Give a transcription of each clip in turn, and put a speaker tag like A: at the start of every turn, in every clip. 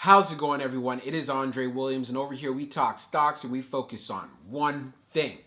A: How's it going, everyone? It is Andre Williams, and over here we talk stocks and we focus on one thing.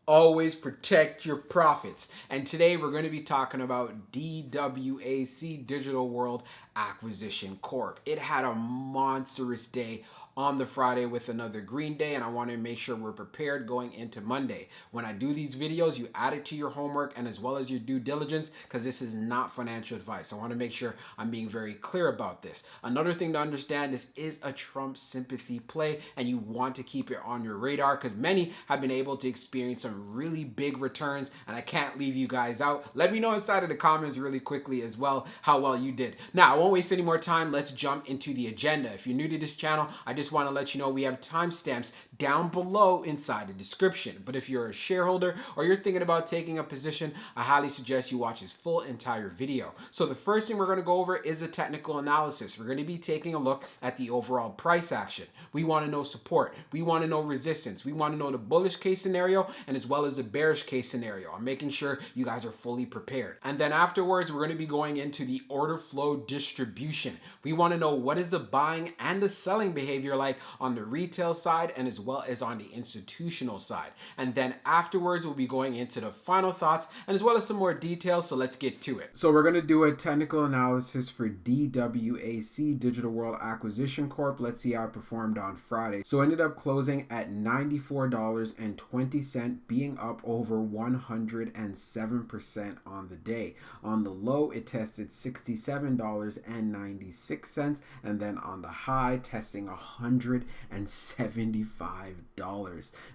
A: Always protect your profits. And today we're going to be talking about DWAC, Digital World Acquisition Corp. It had a monstrous day on the Friday with another green day, and I want to make sure we're prepared going into Monday. When I do these videos, you add it to your homework and as well as your due diligence, because this is not financial advice. I want to make sure I'm being very clear about this. Another thing to understand, this is a Trump sympathy play, and you want to keep it on your radar because many have been able to experience some really big returns, and I can't leave you guys out. Let me know inside of the comments really quickly as well how well you did. Now, I won't waste any more time. Let's jump into the agenda. If you're new to this channel, I just want to let you know we have timestamps down below inside the description. But if you're a shareholder or you're thinking about taking a position, I highly suggest you watch this full entire video. So the first thing we're going to go over is a technical analysis. We're going to be taking a look at the overall price action. We want to know support. We want to know resistance. We want to know the bullish case scenario and as well as the bearish case scenario. I'm making sure you guys are fully prepared. And then afterwards, we're going to be going into the order flow distribution. We want to know what is the buying and the selling behavior like on the retail side and as well as on the institutional side. And then afterwards, we'll be going into the final thoughts and as well as some more details. So let's get to it. So we're going to do a technical analysis for DWAC, Digital World Acquisition Corp. Let's see how it performed on Friday. So it ended up closing at $94.20, being up over 107% on the day. On the low, it tested $67.96, and then on the high, testing $175.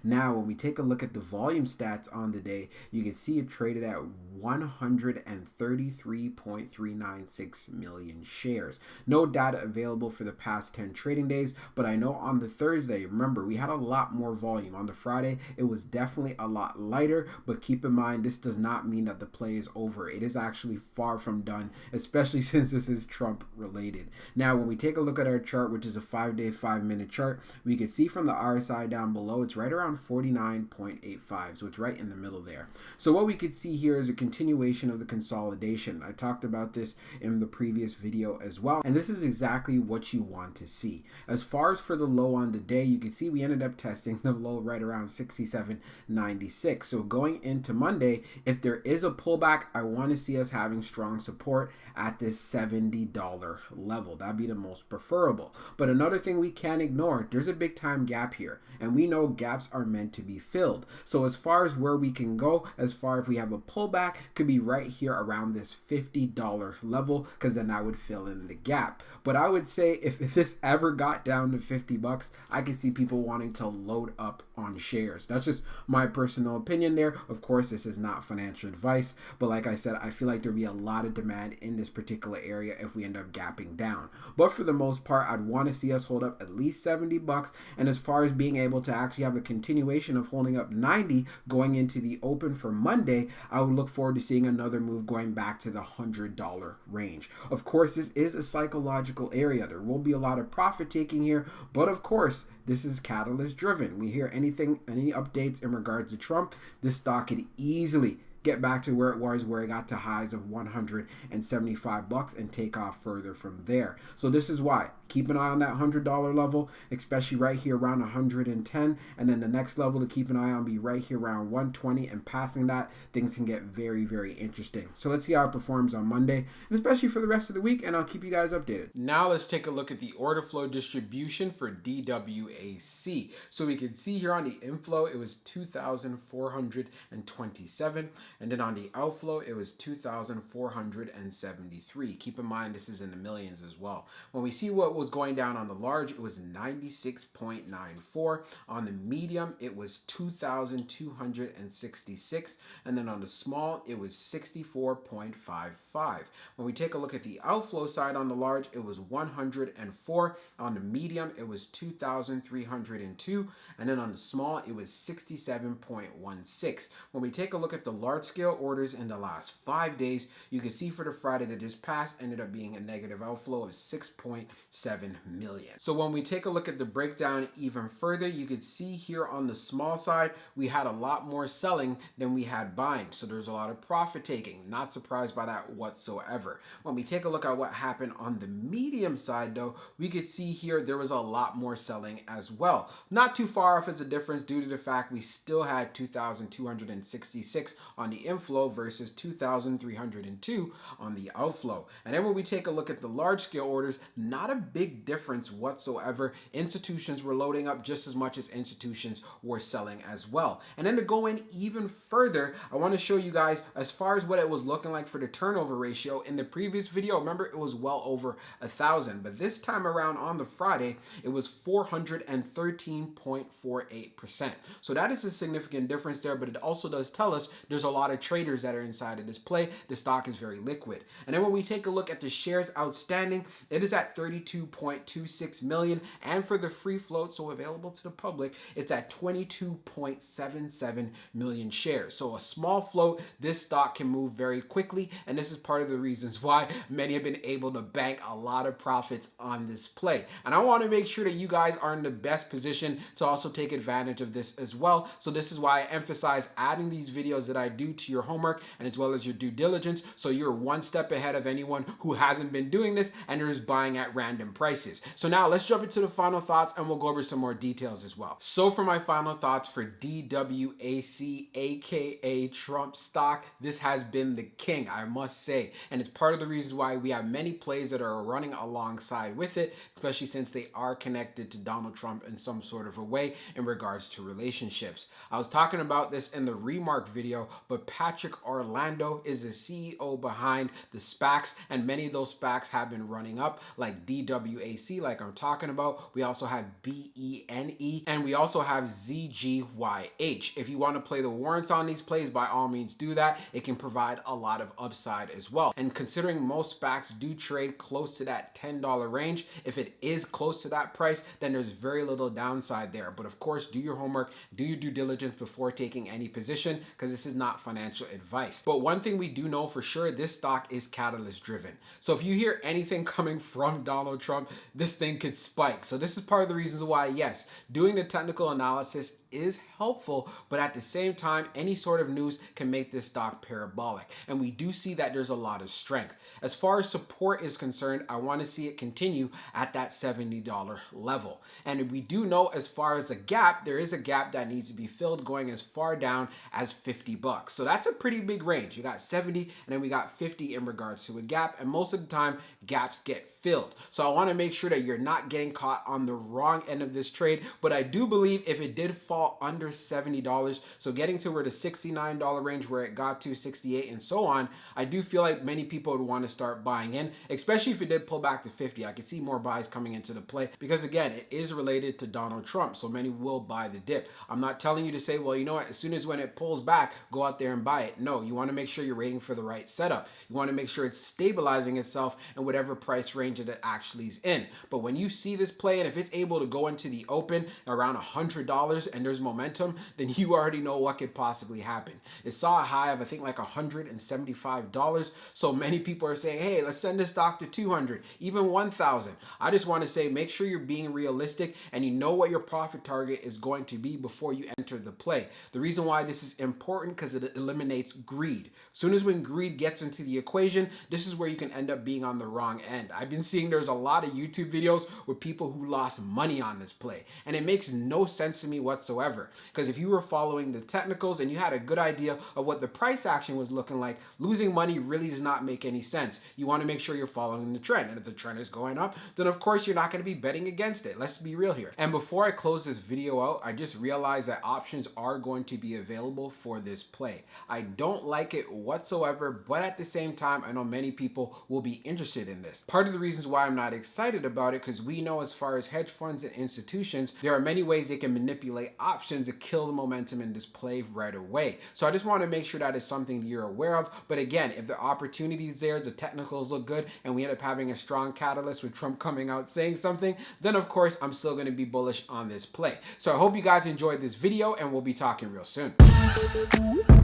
A: Now, when we take a look at the volume stats on the day, you can see it traded at 133.396 million shares. No data available for the past 10 trading days, but I know on the Thursday, remember, we had a lot more volume. On the Friday, it was definitely a lot lighter, but keep in mind, this does not mean that the play is over. It is actually far from done, especially since this is Trump related. Now, when we take a look at our chart, which is a 5-day, 5-minute chart, we can see from the RSI down below, it's right around 49.85, so it's right in the middle there. So what we could see here is a continuation of the consolidation. I talked about this in the previous video as well, and this is exactly what you want to see. As far as for the low on the day, you can see we ended up testing the low right around 67.96. So going into Monday, if there is a pullback, I want to see us having strong support at this $70 level. That'd be the most preferable. But another thing we can't ignore, there's a big time gap here, and we know gaps are meant to be filled. So as far as where we can go, as far if we have a pullback, could be right here around this $50 level, because then I would fill in the gap. But I would say if this ever got down to $50, I could see people wanting to load up on shares. That's just my personal opinion there. Of course, this is not financial advice, but like I said, I feel like there'll be a lot of demand in this particular area if we end up gapping down. But for the most part, I'd want to see us hold up at least $70. And as far as being able to actually have a continuation of holding up 90 going into the open for Monday, I would look forward to seeing another move going back to the $100 range. Of course, this is a psychological area. There will be a lot of profit taking here, but of course, this is catalyst driven. We hear any updates in regards to Trump, this stock could easily get back to where it was, where it got to highs of $175 and take off further from there. So this is why keep an eye on that $100 level, especially right here around 110, and then the next level to keep an eye on be right here around 120, and passing that, things can get very, very interesting. So let's see how it performs on Monday, and especially for the rest of the week, and I'll keep you guys updated. Now let's take a look at the order flow distribution for DWAC. So we can see here on the inflow, it was 2,427, and then on the outflow, it was 2,473. Keep in mind, this is in the millions as well. When we see what was going down on the large, it was 96.94. On the medium, it was 2,266. And then on the small, it was 64.55. When we take a look at the outflow side on the large, it was 104. On the medium, it was 2,302. And then on the small, it was 67.16. When we take a look at the large scale orders in the last 5 days, you can see for the Friday that just passed ended up being a negative outflow of 6.7 7 million. So when we take a look at the breakdown even further, you could see here on the small side, we had a lot more selling than we had buying. So there's a lot of profit taking. Not surprised by that whatsoever. When we take a look at what happened on the medium side though, we could see here there was a lot more selling as well. Not too far off as a difference due to the fact we still had 2,266 on the inflow versus 2,302 on the outflow. And then when we take a look at the large scale orders, not a big difference whatsoever. Institutions were loading up just as much as institutions were selling as well. And then to go in even further, I want to show you guys as far as what it was looking like for the turnover ratio. In the previous video, remember it was well over 1,000, but this time around on the Friday, it was 413.48%. So that is a significant difference there, but it also does tell us there's a lot of traders that are inside of this play. The stock is very liquid. And then when we take a look at the shares outstanding, it is at 32.26 million, and for the free float, so available to the public, it's at 22.77 million shares. So a small float, this stock can move very quickly, and this is part of the reasons why many have been able to bank a lot of profits on this play. And I want to make sure that you guys are in the best position to also take advantage of this as well. So this is why I emphasize adding these videos that I do to your homework and as well as your due diligence, so you're one step ahead of anyone who hasn't been doing this and is buying at random prices. So now let's jump into the final thoughts and we'll go over some more details as well. So for my final thoughts for DWAC, aka Trump stock, this has been the king, I must say, and it's part of the reasons why we have many plays that are running alongside with it, especially since they are connected to Donald Trump in some sort of a way in regards to relationships. I was talking about this in the remark video, but Patrick Orlando is the CEO behind the SPACs, and many of those SPACs have been running up, like DWAC, like I'm talking about. We also have BENE, and we also have ZGYH. If you want to play the warrants on these plays, by all means do that. It can provide a lot of upside as well. And considering most SPACs do trade close to that $10 range, if it is close to that price, then there's very little downside there. But of course, do your homework, do your due diligence before taking any position, because this is not financial advice. But one thing we do know for sure, this stock is catalyst driven. So if you hear anything coming from Donald Trump, this thing could spike. So this is part of the reasons why, yes, doing the technical analysis is helpful, but at the same time, any sort of news can make this stock parabolic. And we do see that there's a lot of strength. As far as support is concerned, I want to see it continue at that $70 level. And we do know as far as a gap, there is a gap that needs to be filled going as far down as $50. So that's a pretty big range. You got 70 and then we got 50 in regards to a gap. And most of the time, gaps get filled. So I want to make sure that you're not getting caught on the wrong end of this trade. But I do believe if it did fall under $70, so getting to where the $69 range where it got to 68 and so on, I do feel like many people would want to start buying in, especially if it did pull back to 50. I could see more buys coming into the play because again, it is related to Donald Trump. So many will buy the dip. I'm not telling you to say, well, you know what, as soon as when it pulls back, go out there and buy it. No, you want to make sure you're waiting for the right setup. You want to make sure it's stabilizing itself in whatever price range that it actually is in. But when you see this play and if it's able to go into the open around $100 and there's momentum, then you already know what could possibly happen. It saw a high of I think like $175. So many people are saying, hey, let's send this stock to 200, even 1,000. I just want to say, make sure you're being realistic and you know what your profit target is going to be before you enter the play. The reason why this is important because it eliminates greed. As soon as when greed gets into the equation, this is where you can end up being on the wrong end. I've been seeing there's a lot of YouTube videos with people who lost money on this play, and it makes no sense to me whatsoever. Because if you were following the technicals and you had a good idea of what the price action was looking like, losing money really does not make any sense. You want to make sure you're following the trend, and if the trend is going up, then of course you're not going to be betting against it. Let's be real here. And before I close this video out, I just realized that options are going to be available for this play. I don't like it whatsoever, but at the same time, I know many people will be interested in this. Part of the reasons why I'm not excited about it, because we know as far as hedge funds and institutions, there are many ways they can manipulate options to kill the momentum in this play right away. So I just want to make sure that is something that you're aware of. But again, if the opportunity is there, the technicals look good, and we end up having a strong catalyst with Trump coming out saying something, then of course I'm still going to be bullish on this play. So I hope you guys enjoyed this video, and we'll be talking real soon.